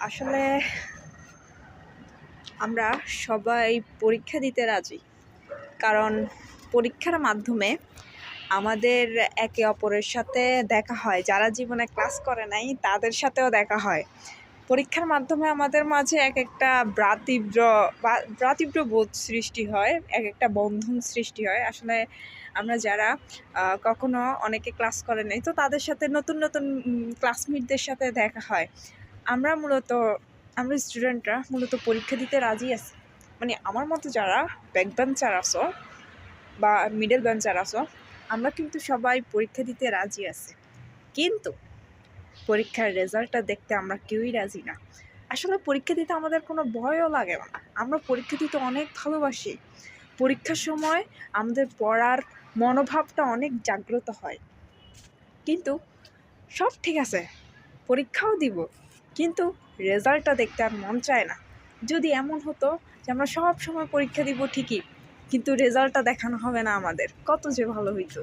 আসলে আমরা সবাই পরীক্ষা দিতে রাজি, কারণ পরীক্ষার মাধ্যমে আমাদের একে অপরের সাথে দেখা হয়। যারা জীবনে ক্লাস করে নাই তাদের সাথেও দেখা হয়। পরীক্ষার মাধ্যমে আমাদের মাঝে এক একটা ভ্রাতৃত্ব বোধ সৃষ্টি হয়, এক একটা বন্ধন সৃষ্টি হয়। আসলে আমরা যারা কখনো অনেকে ক্লাস করে নাই, তো তাদের সাথে নতুন নতুন ক্লাসমেটদের সাথে দেখা হয়। আমরা স্টুডেন্টরা মূলত পরীক্ষা দিতে রাজি আছি। মানে আমার মতো যারা ব্যাক বেঞ্চার আছো বা মিডল বেঞ্চার আছো, আমরা কিন্তু সবাই পরীক্ষা দিতে রাজি আছি, কিন্তু পরীক্ষার রেজাল্টটা দেখতে আমরা কেউই রাজি না। আসলে পরীক্ষা দিতে আমাদের কোনো ভয়ও লাগে না, আমরা পরীক্ষা দিতে অনেক ভালোবাসি। পরীক্ষার সময় আমাদের পড়ার মনোভাবটা অনেক জাগ্রত হয়। কিন্তু সব ঠিক আছে, পরীক্ষাও দিব, কিন্তু রেজাল্টটা দেখতে আর মন চায় না। যদি এমন হতো যে আমরা সব সময় পরীক্ষা দিব ঠিকই, কিন্তু রেজাল্টটা দেখানো হবে না আমাদের, কত যে ভালো হইতো।